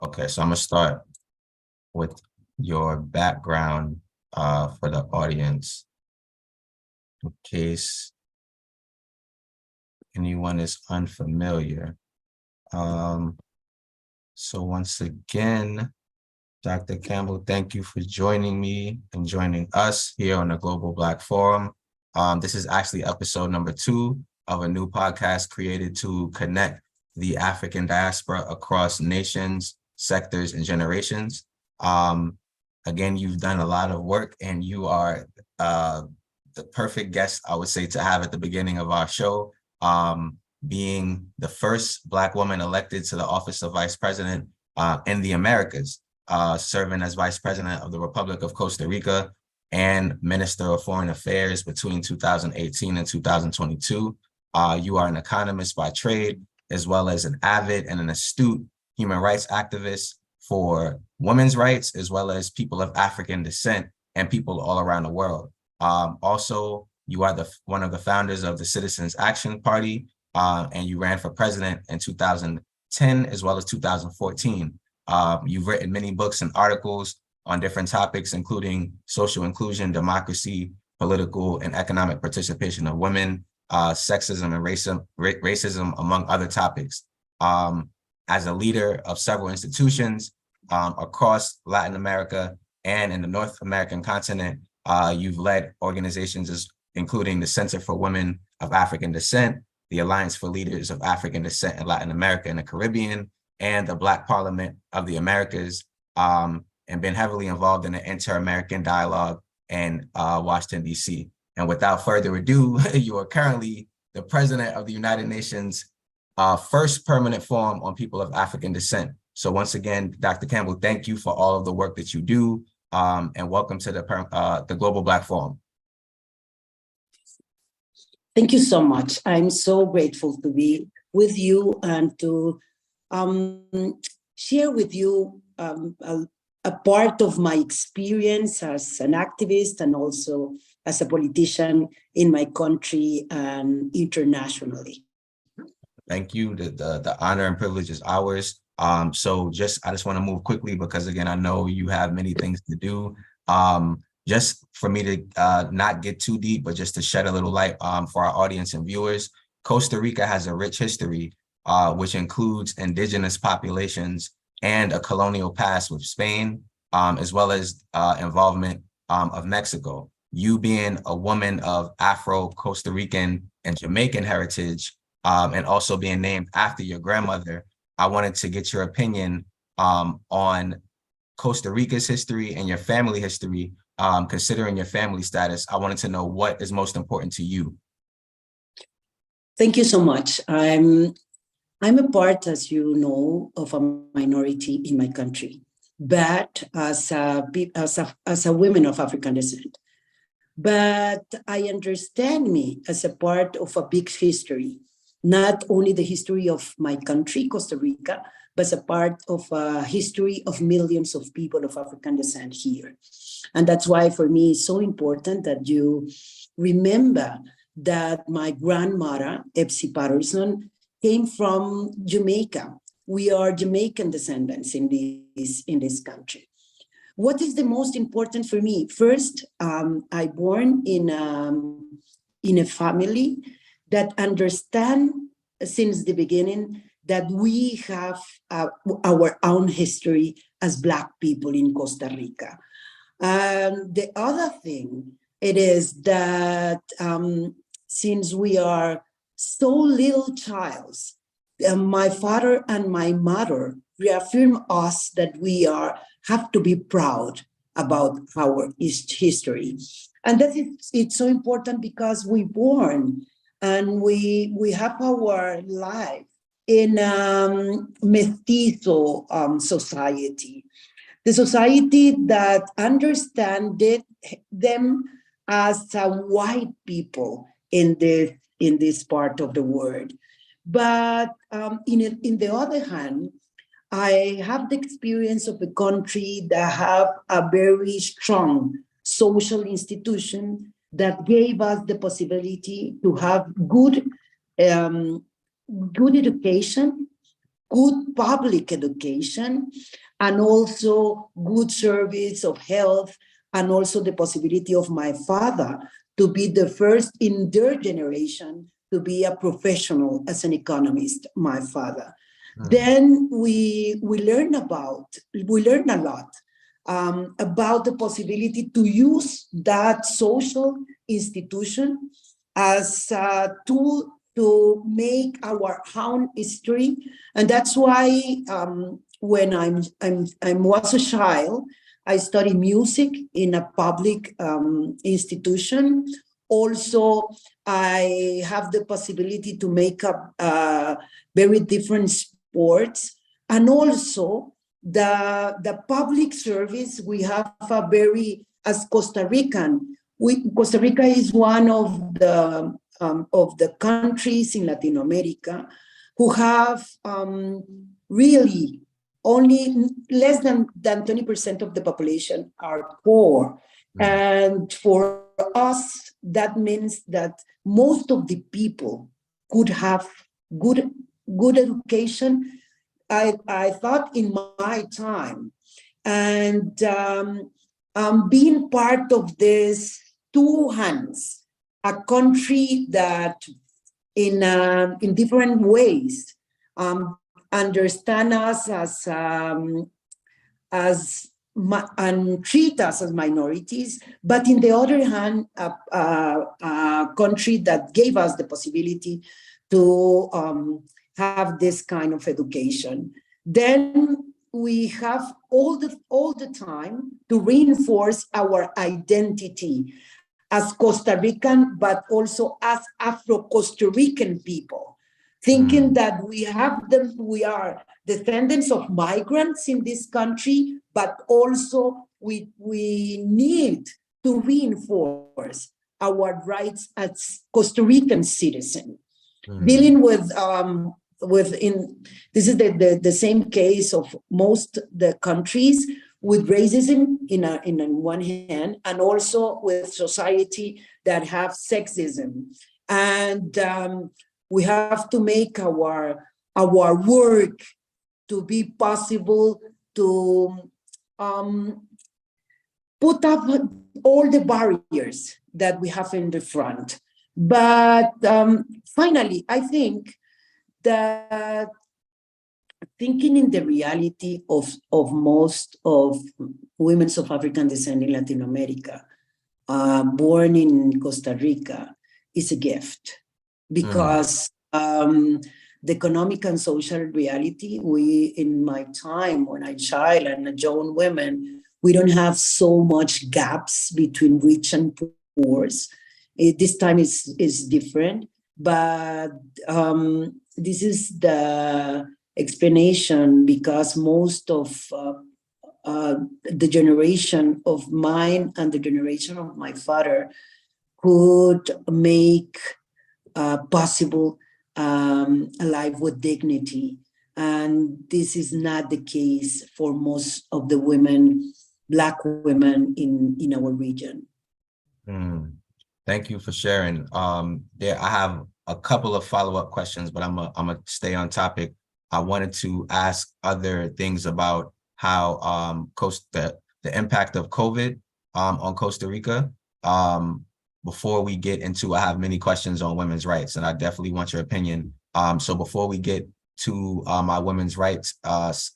Okay, so I'm gonna start with your background for the audience in case anyone is unfamiliar. So once again, Dr. Campbell, thank you for joining me and joining us here on the Global Black Forum. This is actually episode number 2 of a new podcast created to connect the African diaspora across nations, sectors, and generations. Again, you've done a lot of work and you are the perfect guest, I would say, to have at the beginning of our show, being the first Black woman elected to the office of Vice President in the Americas, serving as Vice President of the Republic of Costa Rica and Minister of Foreign Affairs between 2018 and 2022. You are an economist by trade, as well as an avid and an astute human rights activist for women's rights, as well as people of African descent and people all around the world. Also, you are one of the founders of the Citizens Action Party, and you ran for president in 2010 as well as 2014. You've written many books and articles on different topics, including social inclusion, democracy, political and economic participation of women, sexism and racism, among other topics. As a leader of several institutions across Latin America and in the North American continent, you've led organizations including the Center for Women of African Descent, the Alliance for Leaders of African Descent in Latin America and the Caribbean, and the Black Parliament of the Americas, and been heavily involved in the Inter-American Dialogue in Washington, D.C. And without further ado, you are currently the president of the United Nations first permanent forum on people of African descent. So once again, Dr. Campbell, thank you for all of the work that you do, and welcome to the Global Black Forum. Thank you so much. I'm so grateful to be with you and to share with you a part of my experience as an activist and also as a politician in my country and internationally. Thank you. The honor and privilege is ours. So I just want to move quickly because, again, I know you have many things to do. Just for me to not get too deep, but just to shed a little light for our audience and viewers, Costa Rica has a rich history, which includes indigenous populations and a colonial past with Spain, as well as involvement of Mexico. You being a woman of Afro-Costa Rican and Jamaican heritage, and also being named after your grandmother, I wanted to get your opinion on Costa Rica's history and your family history. Considering your family status, I wanted to know what is most important to you. Thank you so much. I'm a part, as you know, of a minority in my country, but as a woman of African descent. But I understand me as a part of a big history, not only the history of my country, Costa Rica, but as a part of a history of millions of people of African descent here. And that's why for me it's so important that you remember that my grandmother, Epsy Patterson, came from Jamaica. We are Jamaican descendants in this country. What is the most important for me? First, I born in a family that understand since the beginning that we have our own history as Black people in Costa Rica. The other thing, it is that since we are so little childs, my father and my mother reaffirm us that we have to be proud about our history. And that it's so important because we born and we have our life in mestizo society, the society that understood them as white people in this part of the world. But in the other hand, I have the experience of a country that have a very strong social institution that gave us the possibility to have good education, good public education, and also good service of health, and also the possibility of my father to be the first in their generation to be a professional as an economist, my father. Then we learn a lot about the possibility to use that social institution as a tool to make our own history. And that's why when I was a child, I studied music in a public institution. Also, I have the possibility to make up very different sports. And also, the public service, we have a very, as Costa Rican, Costa Rica is one of the countries in Latin America who have really only less than 20% of the population are poor. And for us, that means that most of the people could have good education, I thought, in my time. And being part of this two hands, a country that in different ways understand us and treat us as minorities, but in the other hand, a country that gave us the possibility to have this kind of education. Then we have all the time to reinforce our identity as Costa Rican, but also as Afro-Costa Rican people, thinking that we are descendants of migrants in this country, but also we need to reinforce our rights as Costa Rican citizens. Dealing with this is the same case of most the countries, with racism in one hand, and also with society that have sexism. And we have to make our work to be possible to put up all the barriers that we have in the front. But finally, I think that thinking in the reality of most of women of African descent in Latin America, born in Costa Rica, is a gift, because the economic and social reality, in my time when I was a child and a young woman, we don't have so much gaps between rich and poor. This time is different, but this is the explanation, because most of the generation of mine and the generation of my father could make possible a life with dignity. And this is not the case for most of the women, Black women in our region. Thank you for sharing. I have a couple of follow-up questions, but I'm gonna stay on topic. I wanted to ask other things about how the impact of COVID on Costa Rica. Before we get into, I have many questions on women's rights, and I definitely want your opinion. So before we get to my women's rights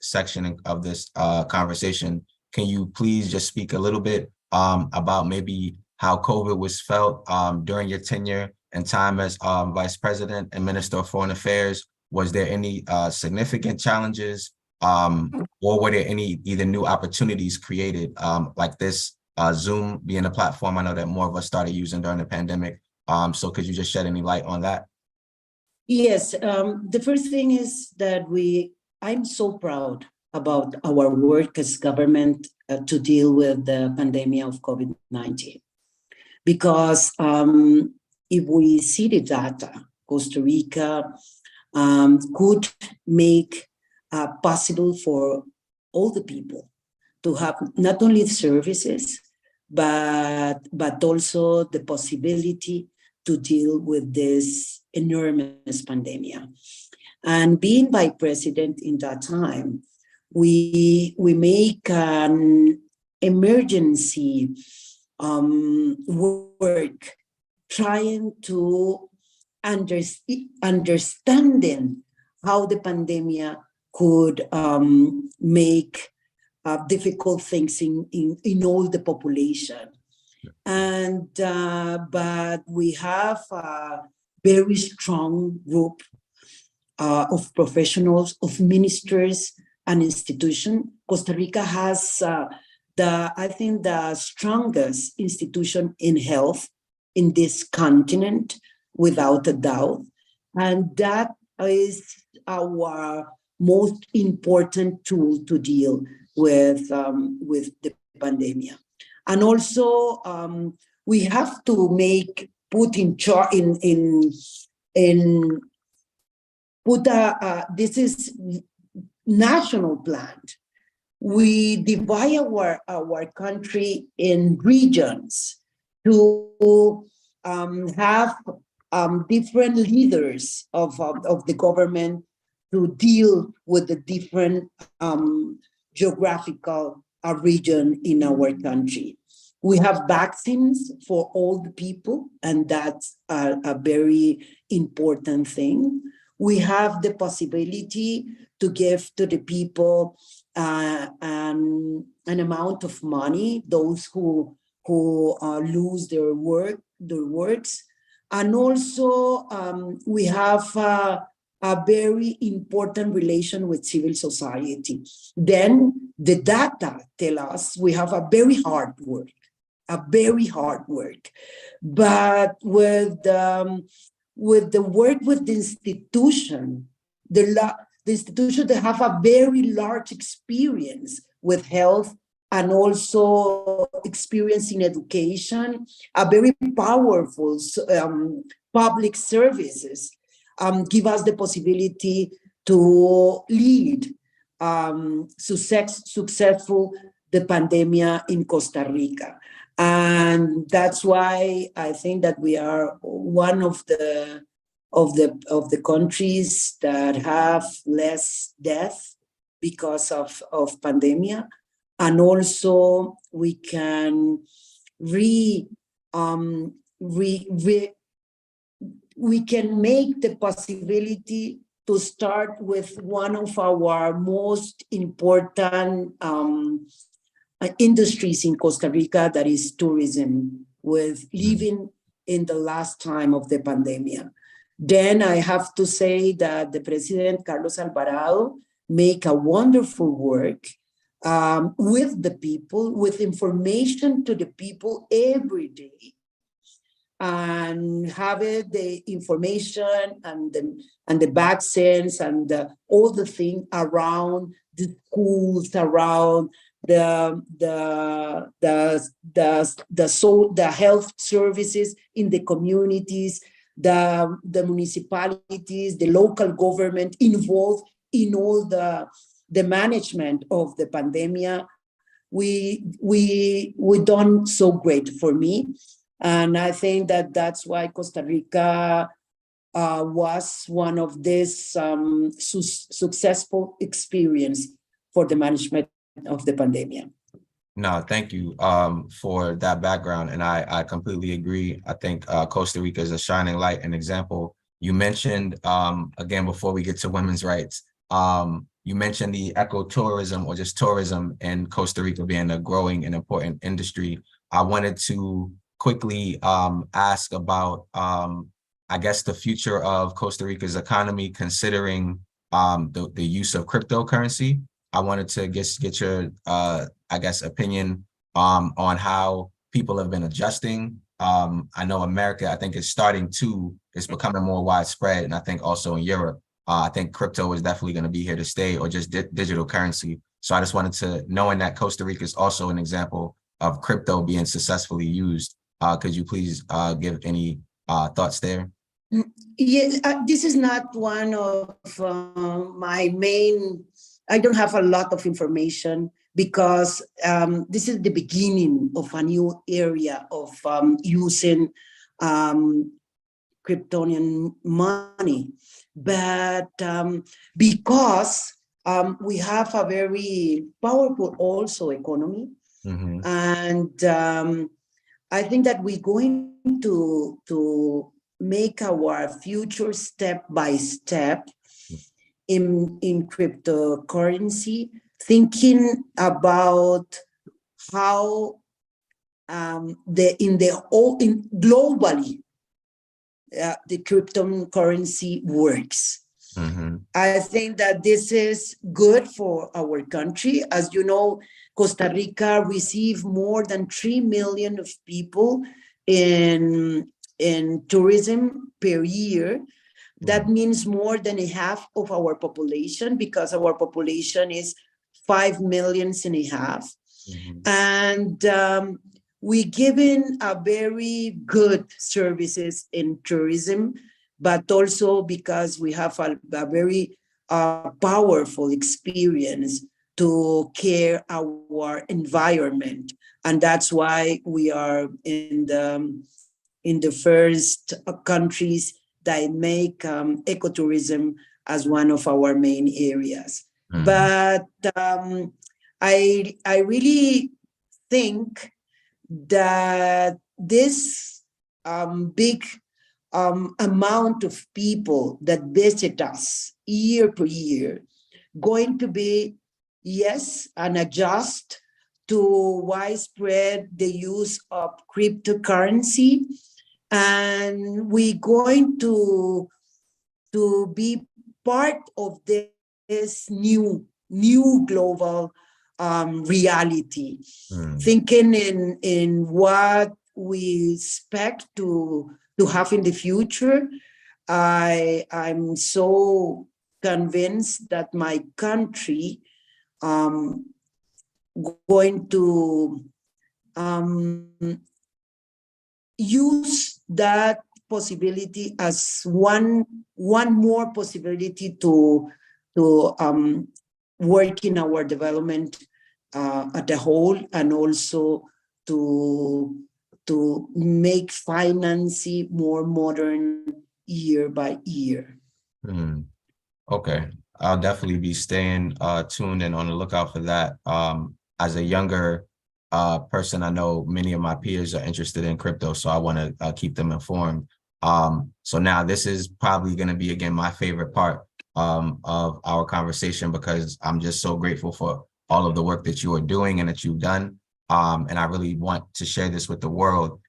section of this conversation, can you please just speak a little bit about maybe how COVID was felt during your tenure and time as Vice President and Minister of Foreign Affairs? Was there any significant challenges, or were there any either new opportunities created, like this Zoom being a platform I know that more of us started using during the pandemic? So could you just shed any light on that? Yes, the first thing is that I'm so proud about our work as government to deal with the pandemic of COVID-19. Because if we see the data, Costa Rica could make possible for all the people to have not only services, but also the possibility to deal with this enormous pandemic. And being vice president in that time, we make an emergency work trying to understanding how the pandemic could make difficult things in all the population. And but we have a very strong group of professionals, of ministers and institutions. Costa Rica has I think the strongest institution in health in this continent, without a doubt. And that is our most important tool to deal with the pandemic. And also, we have to this is national plan. We divide our country in regions to have different leaders of the government to deal with the different geographical region in our country. We have vaccines for all the people, and that's a very important thing. We have the possibility to give to the people an amount of money, those who lose their works. And also we have a very important relation with civil society. Then the data tell us we have a very hard work. But with the work with the institution, the institution that have a very large experience with health and also experience in education, a very powerful public services, give us the possibility to lead successful the pandemic in Costa Rica. And that's why I think that we are one of the countries that have less death because of pandemic. And also we can we can make the possibility to start with one of our most important industries in Costa Rica, that is tourism, with living in the last time of the pandemic. Then I have to say that the President Carlos Alvarado make a wonderful work with the people, with information to the people every day, and have the information and the vaccines and all the thing around the schools, around the health services in the communities, the municipalities, the local government involved in all the management of the pandemic. We done so great for me, and I think that that's why Costa Rica was one of this successful experience for the management of the pandemic. No, thank you for that background. And I completely agree. I think Costa Rica is a shining light and example. You mentioned, again, before we get to women's rights, you mentioned the ecotourism or just tourism in Costa Rica being a growing and important industry. I wanted to quickly ask about, I guess, the future of Costa Rica's economy, considering the use of cryptocurrency. I wanted to get your, I guess, opinion on how people have been adjusting. I know America, I think, it's becoming more widespread. And I think also in Europe, I think crypto is definitely going to be here to stay, or just digital currency. So I just wanted to, knowing that Costa Rica is also an example of crypto being successfully used, could you please give any thoughts there? Yes, this is not one of my main. I don't have a lot of information because this is the beginning of a new area of using Kryptonian money. but because we have a very powerful also economy, and I think that we're going to make our future step by step in cryptocurrency, thinking about how globally the cryptocurrency works. I think that this is good for our country. As you know, Costa Rica receives more than 3 million of people in tourism per year. That means more than a half of our population, because our population is 5.5 million. And we're giving a very good services in tourism, but also because we have a very powerful experience to care our environment. And that's why we are in the first countries that make ecotourism as one of our main areas. But I really think that this big amount of people that visit us year per year going to be, yes, an adjust to widespread the use of cryptocurrency, and we're going to be part of this new global reality, thinking in what we expect to have in the future. I'm so convinced that my country going to use that possibility as one more possibility to work in our development at the whole, and also to make financing more modern year by year. Okay, I'll definitely be staying tuned and on the lookout for that. As a younger person, I know many of my peers are interested in crypto, so I want to keep them informed. So now this is probably going to be, again, my favorite part of our conversation, because I'm just so grateful for all of the work that you are doing and that you've done. And I really want to share this with the world.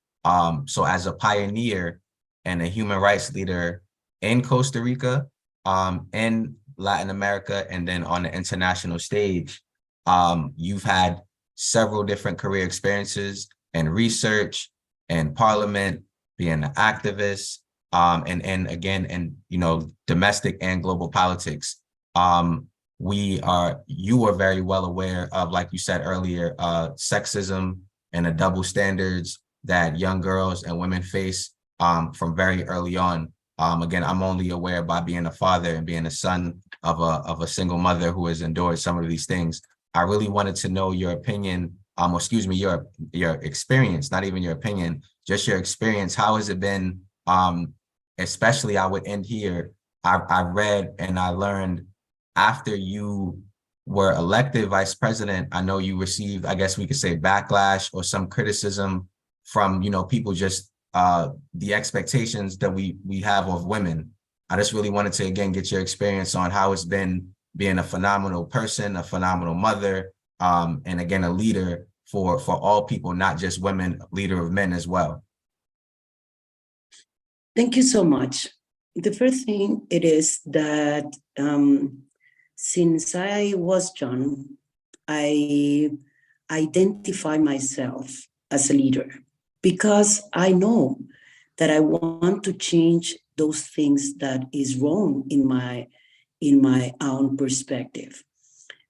So as a pioneer and a human rights leader in Costa Rica, in Latin America, and then on the international stage, you've had several different career experiences in research and parliament, being an activist, and again, in domestic and global politics. You are very well aware of, like you said earlier, sexism and the double standards that young girls and women face from very early on. Again, I'm only aware by being a father and being a son of a single mother who has endured some of these things. I really wanted to know your opinion, your experience, not even your opinion, just your experience. How has it been? Especially, I would end here. I read and I learned after you were elected vice president, I know you received, I guess we could say, backlash or some criticism from, people, just the expectations that we have of women. I just really wanted to, again, get your experience on how it's been being a phenomenal person, a phenomenal mother, and again, a leader for all people, not just women, leader of men as well. Thank you so much. The first thing it is that since I was young, I identify myself as a leader, because I know that I want to change those things that is wrong in my own perspective.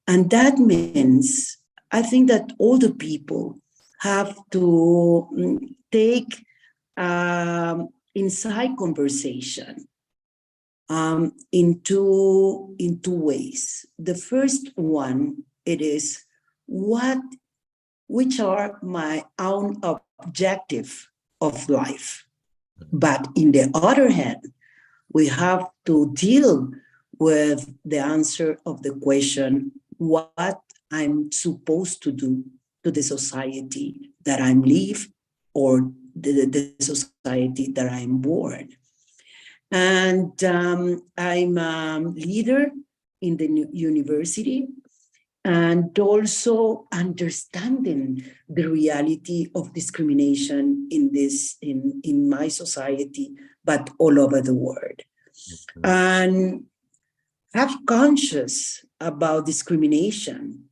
And that means, I think that all the people have to take inside conversation in two ways. The first one, it is which are my own objective of life. But in the other hand, We have to deal with the answer of the question, what I'm supposed to do to the society that I'm live or the society that I'm born. And I'm a leader in the university, and also understanding the reality of discrimination in my society, but all over the world. And have conscious about discrimination,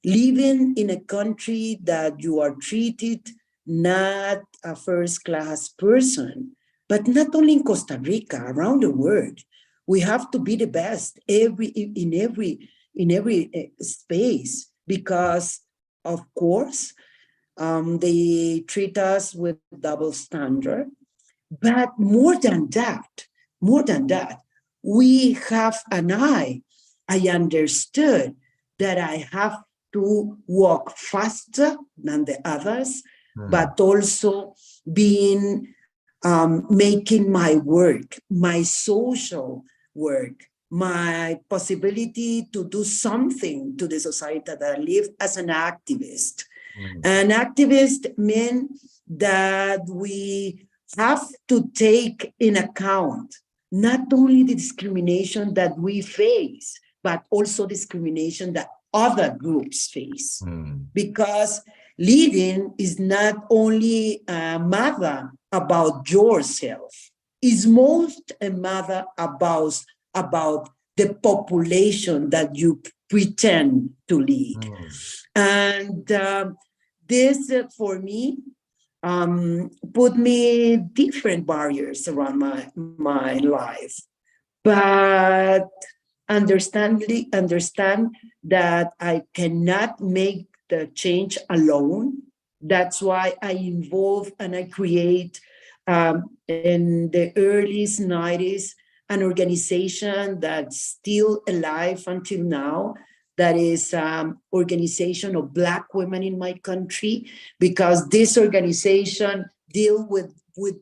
living in a country that you are treated not a first-class person, but not only in Costa Rica, around the world. We have to be the best in every space, because of course they treat us with double standard. But more than that, we have I understood that I have to walk faster than the others, but also being making my work, my social work, my possibility to do something to the society that I live as an activist. An activist means that we have to take in account not only the discrimination that we face, but also discrimination that other groups face. Because leading is not only a matter about yourself, it's most a matter about the population that you pretend to lead. And this, for me, put me different barriers around my life. But understand that I cannot make the change alone. That's why I involve and I create in the early 90s an organization that's still alive until now. That is organization of Black women in my country, because this organization deal with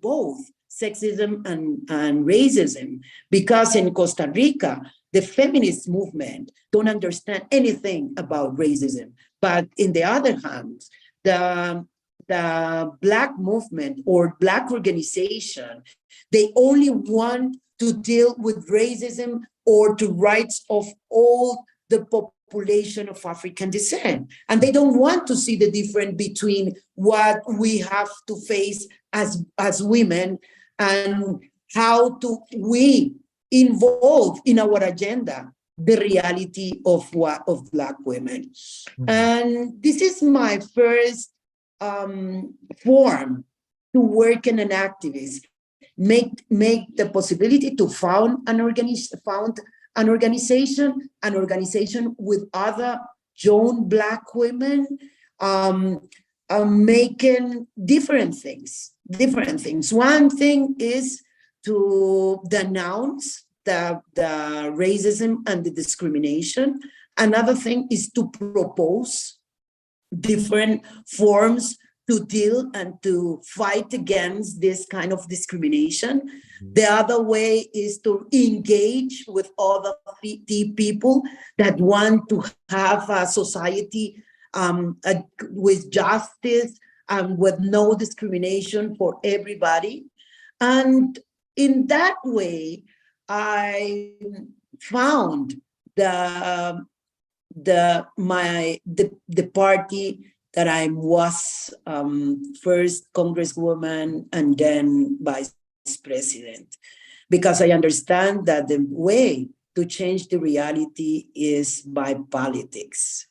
both sexism and racism. Because in Costa Rica, the feminist movement don't understand anything about racism. But in the other hand, the Black movement or Black organization, they only want to deal with racism or the rights of all the population of African descent. And they don't want to see the difference between what we have to face as women and how we involve in our agenda the reality of Black women. And this is my first form to work in an activist, make the possibility to found an organization with other young Black women, making different things. One thing is to denounce the racism and the discrimination. Another thing is to propose different forms to deal and to fight against this kind of discrimination. The other way is to engage with other people that want to have a society with justice and with no discrimination for everybody. And in that way, I found the party that I was first Congresswoman and then Vice President, because I understand that the way to change the reality is by politics.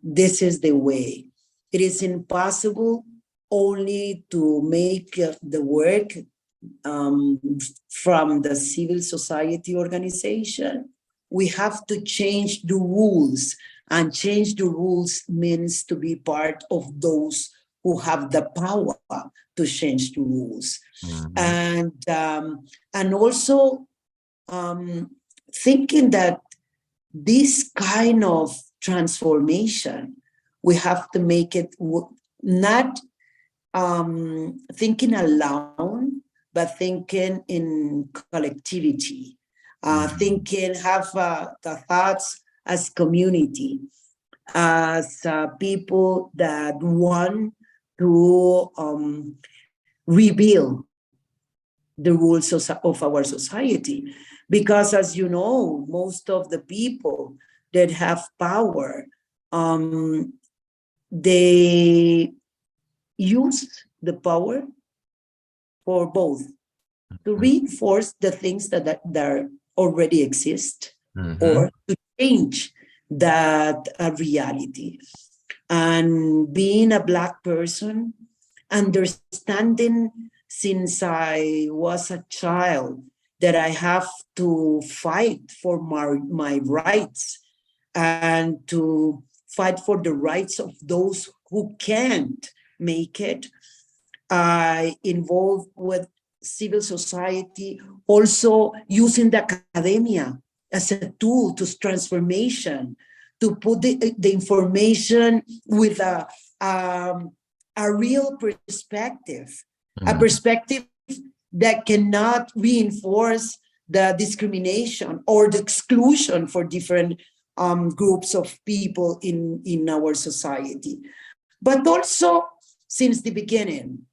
This is the way. It is impossible only to make the work from the civil society organization. We have to change the rules, and change the rules means to be part of those who have the power to change the rules. And also thinking that this kind of transformation, we have to make it not thinking alone, but thinking in collectivity, thinking, have the thoughts as community, as people that want to rebuild the rules of our society. Because as you know, most of the people that have power, they use the power for both to reinforce the things that already exist or to change that reality. And being a Black person, understanding since I was a child that I have to fight for my rights and to fight for the rights of those who can't make it. I involved with civil society, also using the academia as a tool to transformation, to put the information with a real perspective, a perspective that cannot reinforce the discrimination or the exclusion for different groups of people in our society. But also, since the beginning,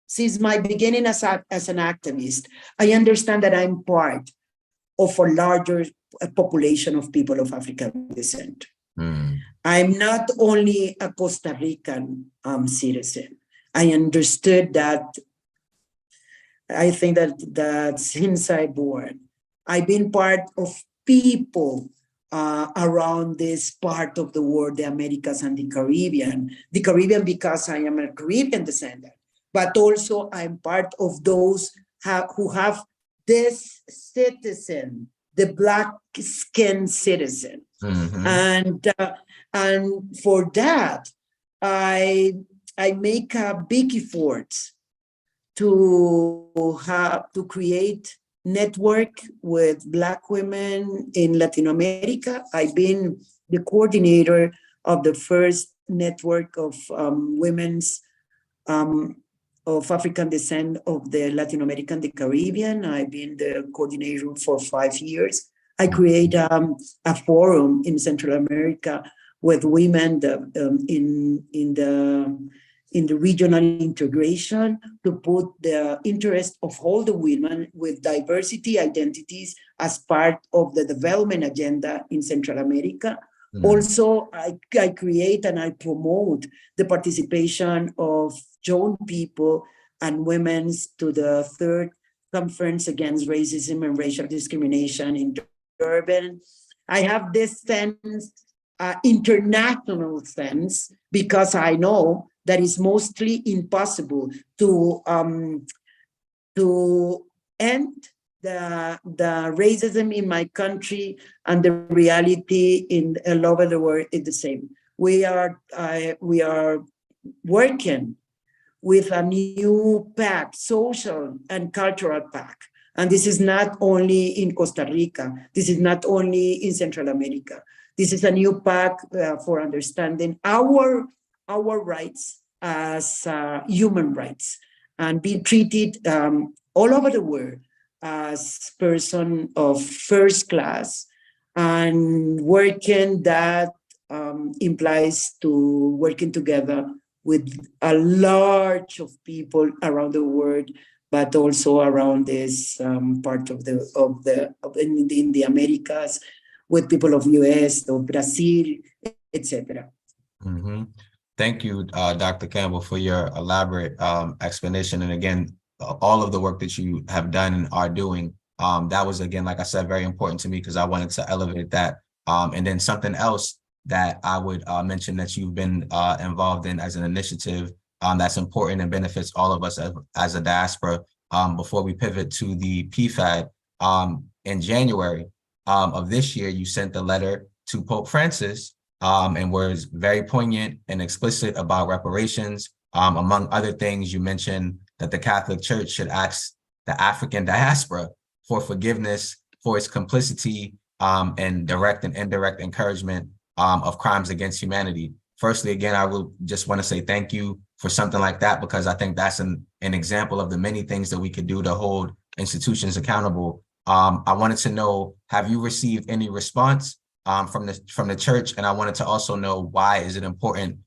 since my beginning as an activist, I understand that I'm part of a larger population of people of African descent. I'm not only a Costa Rican citizen. I understood that. I think that since I born, I've been part of people around this part of the world, the Americas and the Caribbean. The Caribbean because I am a Caribbean descendant, but also I'm part of those who have this citizen, the Black skin citizen. And for that, I make a big effort to create network with Black women in Latin America. I've been the coordinator of the first network of women's of African descent of the Latin American, the Caribbean. I've been the coordinator for 5 years. I create a forum in Central America with women in the regional integration to put the interest of all the women with diversity identities as part of the development agenda in Central America. Also, I create and I promote the participation of young people and women to the third conference against racism and racial discrimination in Durban. I have this sense, international sense, because I know that is mostly impossible to end the racism in my country, and the reality in all over the world is the same. We are working with a new pact, social and cultural pact. And this is not only in Costa Rica, this is not only in Central America. This is a new pact for understanding our rights as human rights and being treated all over the world as person of first class, and working that implies to working together with a large of people around the world, but also around this part of in the Americas, with people of US, of Brazil, etc. Thank you, Dr. Campbell, for your elaborate explanation. And again, all of the work that you have done and are doing, that was, again, like I said, very important to me because I wanted to elevate that. And then something else that I would mention that you've been involved in as an initiative that's important and benefits all of us as a diaspora. Before we pivot to the PFAD, in January of this year, you sent a letter to Pope Francis and was very poignant and explicit about reparations. Among other things, you mentioned that the Catholic Church should ask the African diaspora for forgiveness for its complicity and direct and indirect encouragement of crimes against humanity. firstly, again, I will just want to say thank you for something like that, because I think that's an example of the many things that we could do to hold institutions accountable. I wanted to know, have you received any response from the church? And I wanted to also know, why is it important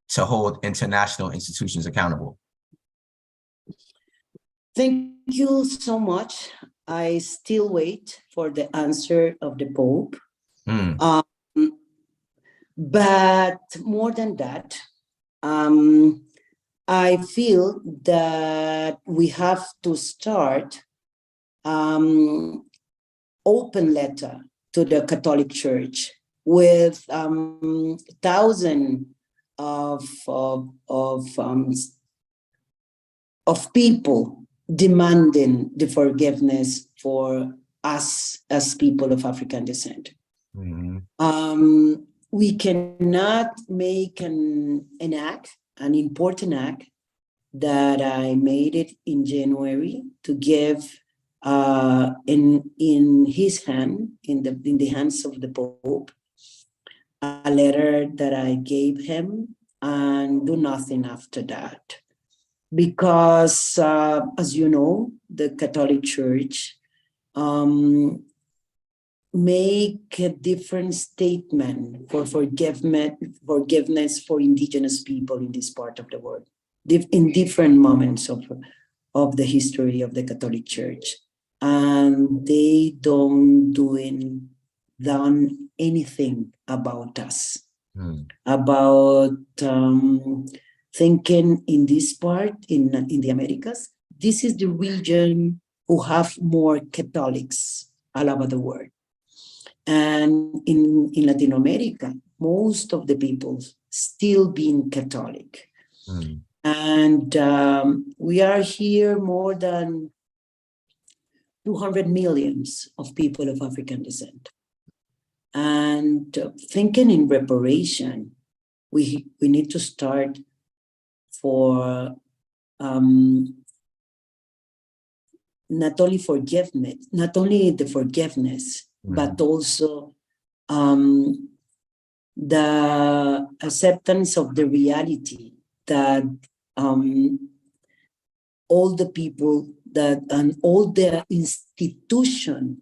to hold international institutions accountable? Thank you so much. I still wait for the answer of the Pope. Mm. But more than that, I feel that we have to start open letter to the Catholic Church with thousands of people demanding the forgiveness for us as people of African descent. Mm-hmm. We cannot make an act, an important act, that I made it in January to give in his hand, in the hands of the Pope, a letter that I gave him, and do nothing after that. Because, as you know, the Catholic Church make a different statement for forgiveness for indigenous people in this part of the world, in different moments of the history of the Catholic Church. And they don't done anything about us, about thinking in this part, in the Americas. This is the region who have more Catholics all over the world. And in Latin America, most of the people still being Catholic. And we are here more than 200 millions of people of African descent. And thinking in reparation, we need to start for not only the forgiveness, but also the acceptance of the reality that all the people and all the institutions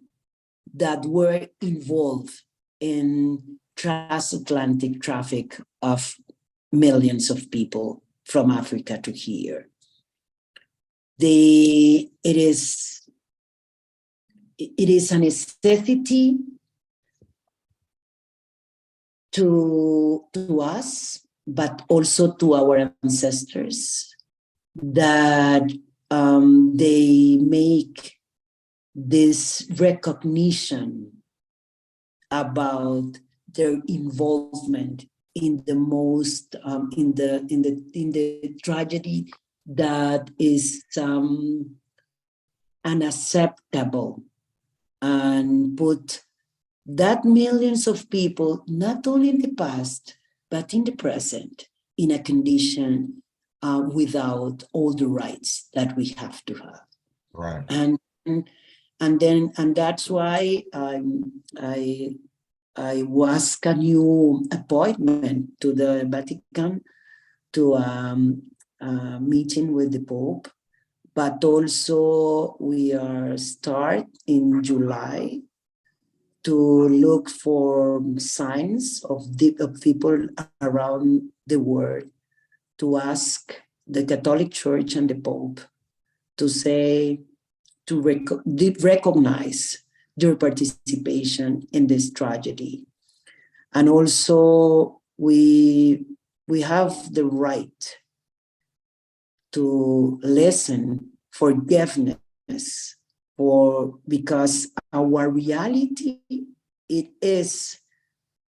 that were involved in transatlantic traffic of millions of people from Africa to here. It is a necessity to us, but also to our ancestors, that they make this recognition about their involvement in the most in the tragedy that is unacceptable, and put that millions of people, not only in the past, but in the present, in a condition without all the rights that we have to have. Right. And that's why I was a new appointment to the Vatican to a meeting with the Pope, but also we are start in July to look for signs of people around the world, to ask the Catholic Church and the Pope to say, to recognize their participation in this tragedy. And also we have the right to listen forgiveness because our reality, it is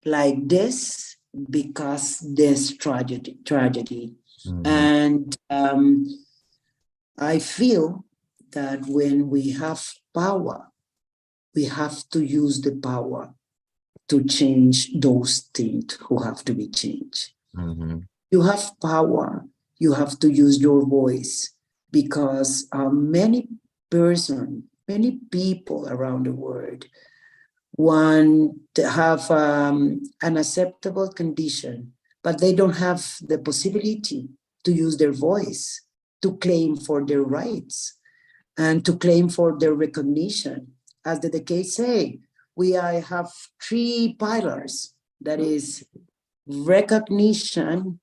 like this because this tragedy. And I feel that when we have power, we have to use the power to change those things who have to be changed. You have power, you have to use your voice, because many people around the world want to have an acceptable condition but they don't have the possibility to use their voice, to claim for their rights, and to claim for their recognition. As the decades say, we have three pillars, that is recognition,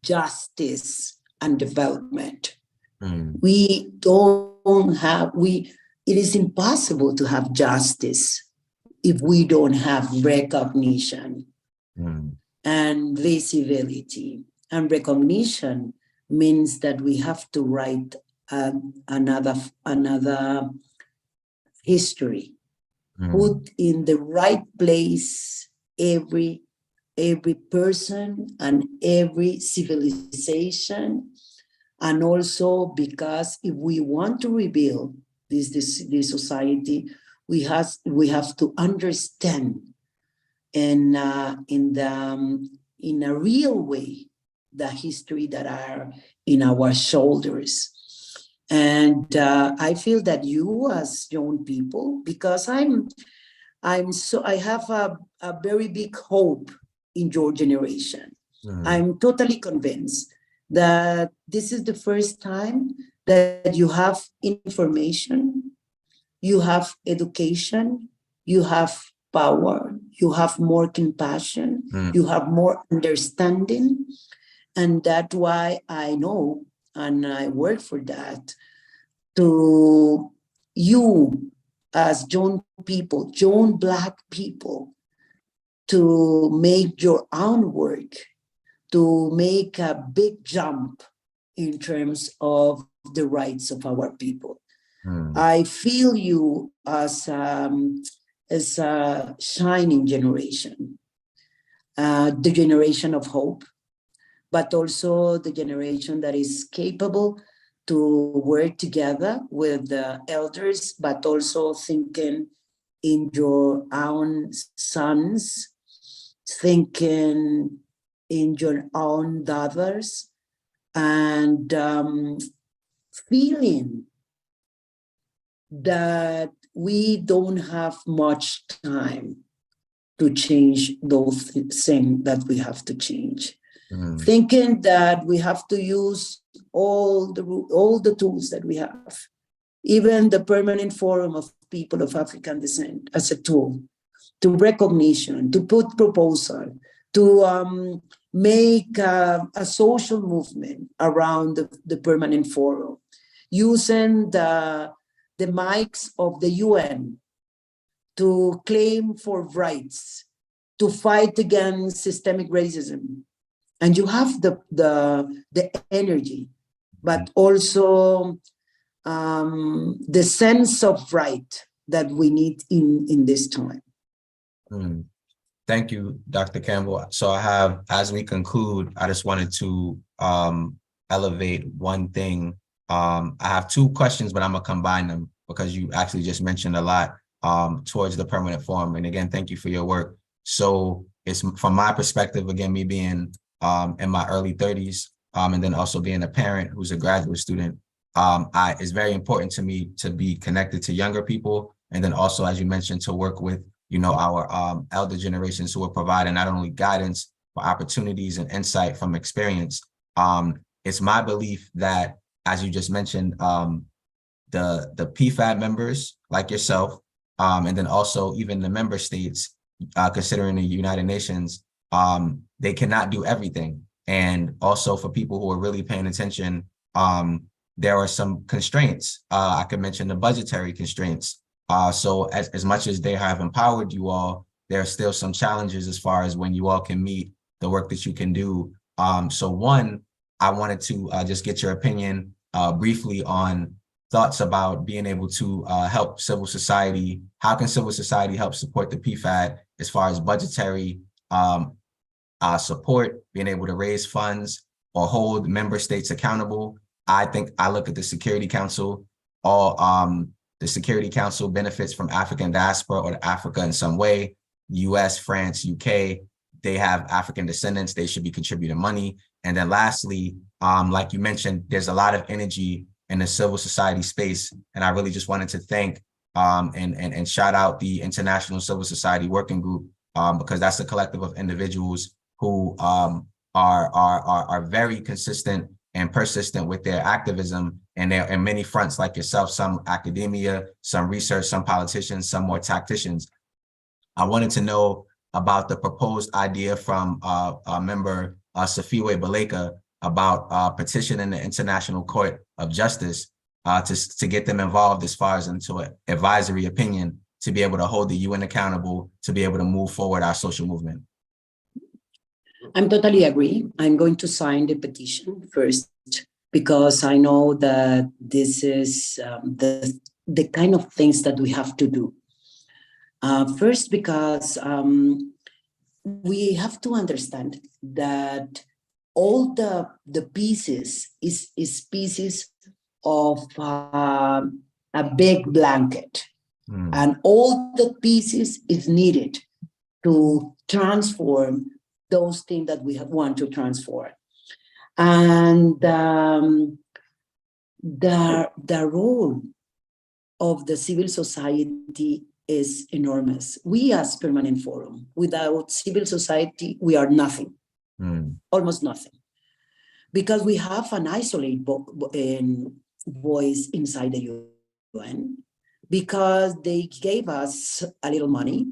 justice, and development. We don't have, it is impossible to have justice if we don't have recognition and visibility. And recognition means that we have to write another history, put in the right place every person and every civilization. And also because if we want to rebuild this society, we have to understand in a real way the history that are in our shoulders. And I feel that you as young people, because I have a very big hope in your generation. I'm totally convinced that this is the first time that you have information, you have education, you have power, you have more compassion, you have more understanding. And that's why I know, and I work for that, to you as young people, young Black people, to make your own work, to make a big jump in terms of the rights of our people. I feel you as a shining generation, the generation of hope, but also the generation that is capable to work together with the elders, but also thinking in your own sons, thinking in your own daughters, and feeling that we don't have much time to change those things that we have to change. Thinking that we have to use all the tools that we have, even the Permanent Forum of People of African Descent as a tool, to recognition, to put proposal, to make a social movement around the Permanent Forum, using the mics of the UN to claim for rights, to fight against systemic racism. And you have the energy, but also the sense of right that we need in this time. Thank you, Dr. Campbell. So I have, as we conclude, I just wanted to elevate one thing. I have two questions, but I'm gonna combine them because you actually just mentioned a lot towards the Permanent Forum. And again, thank you for your work. So it's from my perspective, again, me being in my early 30s, and then also being a parent who's a graduate student, it's very important to me to be connected to younger people. And then also, as you mentioned, to work with, our elder generations who are providing not only guidance, but opportunities and insight from experience. It's my belief that, as you just mentioned, the PFAB members like yourself, and then also even the member states, considering the United Nations, they cannot do everything. And also for people who are really paying attention, there are some constraints. I could mention the budgetary constraints. So as much as they have empowered you all, there are still some challenges as far as when you all can meet the work that you can do. So one, I wanted to just get your opinion briefly on thoughts about being able to help civil society. How can civil society help support the PFAD as far as budgetary support, being able to raise funds or hold member states accountable? I think I look at the Security Council, the Security Council benefits from African diaspora or Africa in some way. US, France, UK, they have African descendants, they should be contributing money. And then lastly, like you mentioned, there's a lot of energy in the civil society space. And I really just wanted to thank and shout out the International Civil Society Working Group, because that's a collective of individuals who are very consistent and persistent with their activism, and they're in many fronts like yourself, some academia, some research, some politicians, some more tacticians. I wanted to know about the proposed idea from a member, Safiwe Baleka, about petitioning the International Court of Justice to get them involved as far as into an advisory opinion to be able to hold the UN accountable, to be able to move forward our social movement. I'm totally agree. I'm going to sign the petition first because I know that this is the kind of things that we have to do. First, because we have to understand that all the pieces is pieces of a big blanket, and all the pieces is needed to transform those things that we want to transform. And the role of the civil society is enormous. We as Permanent Forum, without civil society, we are nothing, almost nothing, because we have an isolated voice inside the UN, because they gave us a little money.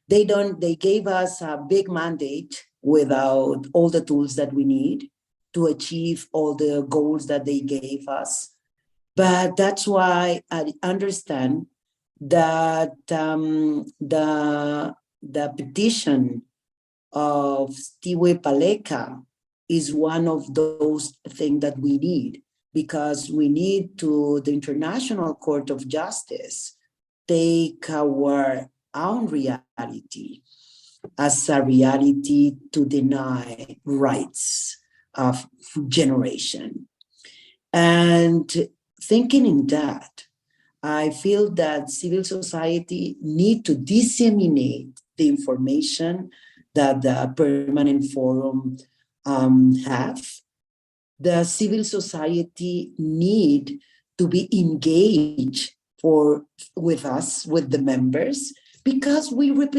They gave us a big mandate without all the tools that we need to achieve all the goals that they gave us. But that's why I understand that the petition of Safiwe Baleka is one of those things that we need, because we need to the International Court of Justice take our own reality as a reality to deny rights of generation. And thinking in that, I feel that civil society need to disseminate the information that the Permanent Forum have. The civil society need to be engaged with us, with the members, because we want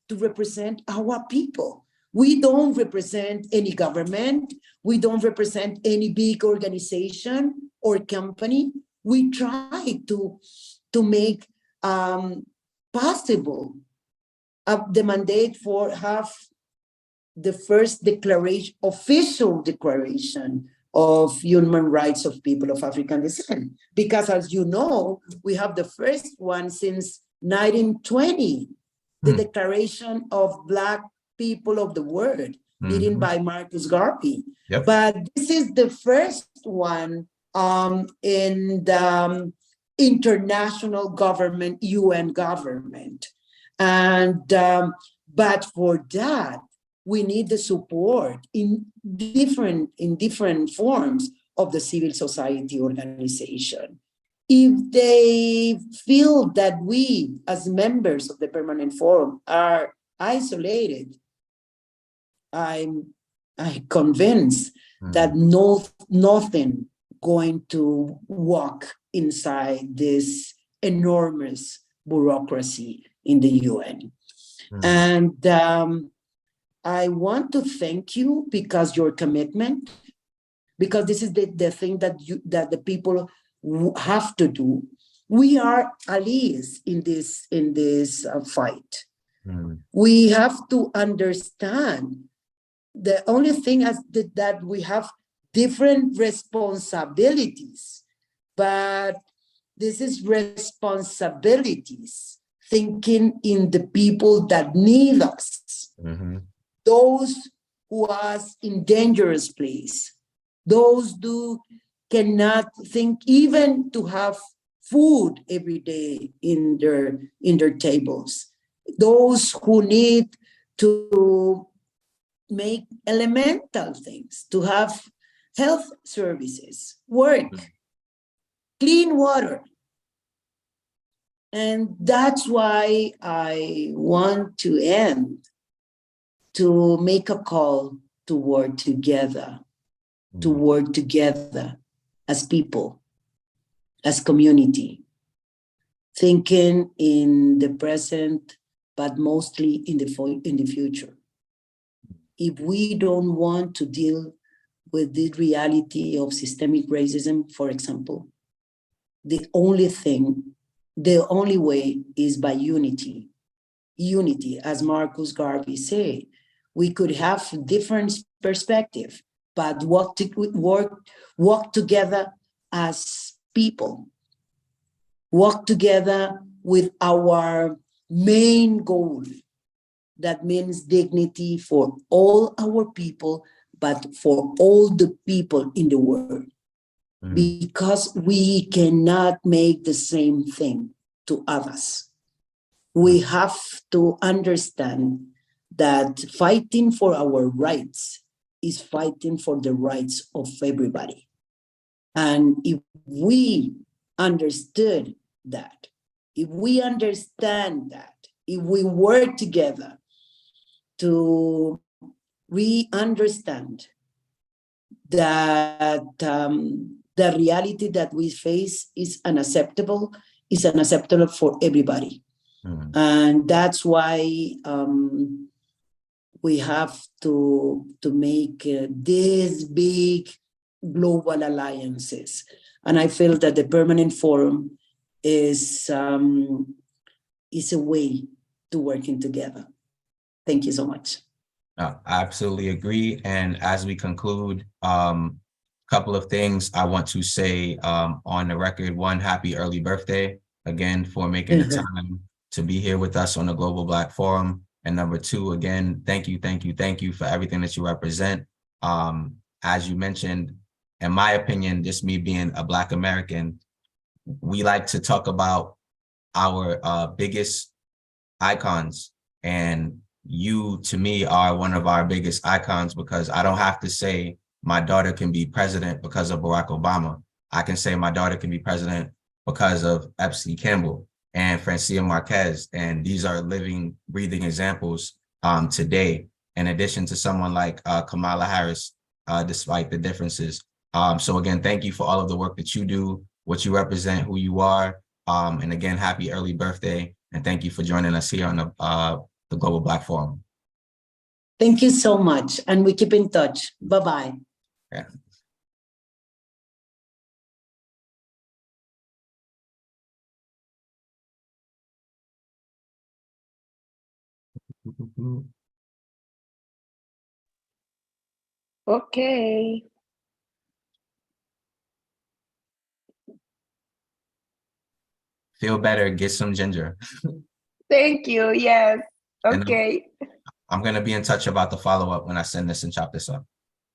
to represent our people. We don't represent any government. We don't represent any big organization or company. We try to make possible the mandate for have the first declaration, official declaration of human rights of people of African descent. Because as you know, we have the first one since 1920, the Declaration of Black People of the World, written by Marcus Garvey. Yep. But this is the first one in the international government, UN government. And but for that, we need the support in different forms of the civil society organization. If they feel that we, as members of the Permanent Forum, are isolated, I'm convinced that nothing going to walk inside this enormous bureaucracy in the UN. And I want to thank you because your commitment, because this is the thing that the people have to do. We are allies in this fight. We have to understand the only thing that we have different responsibilities, but this is responsibilities thinking in the people that need us. Those who are in dangerous place, those who cannot think even to have food every day in their tables, those who need to make elemental things, to have health services, work, clean water. And that's why I want to end to make a call to work together, as people, as community, thinking in the present but mostly in the future. If we don't want to deal with the reality of systemic racism, for example, the only way is by unity. Unity, as Marcus Garvey said, we could have different perspective, but work together as people, work together with our main goal. That means dignity for all our people, but for all the people in the world. Because we cannot make the same thing to others. We have to understand that fighting for our rights is fighting for the rights of everybody. And if we understood that, if we understand that, if we work together to re-understand that the reality that we face is unacceptable for everybody. And that's why we have to make these big global alliances. And I feel that the permanent forum is a way to working together. Thank you so much. I absolutely agree. And as we conclude, couple of things I want to say on the record. One, happy early birthday again for making the time to be here with us on the Global Black Forum. And number two, again, thank you for everything that you represent. As you mentioned, in my opinion, just me being a Black American, we like to talk about our biggest icons, and you, to me, are one of our biggest icons, because I don't have to say my daughter can be president because of Barack Obama. I can say my daughter can be president because of Epsy Campbell and Francia Marquez. And these are living, breathing examples today, in addition to someone like Kamala Harris, despite the differences. So again, thank you for all of the work that you do, what you represent, who you are. And again, happy early birthday. And thank you for joining us here on the Global Black Forum. Thank you so much. And we keep in touch. Bye-bye. Yeah. Okay. Feel better, get some ginger. Thank you. Yes. And Okay. I'm going to be in touch about the follow-up when I send this and chop this up.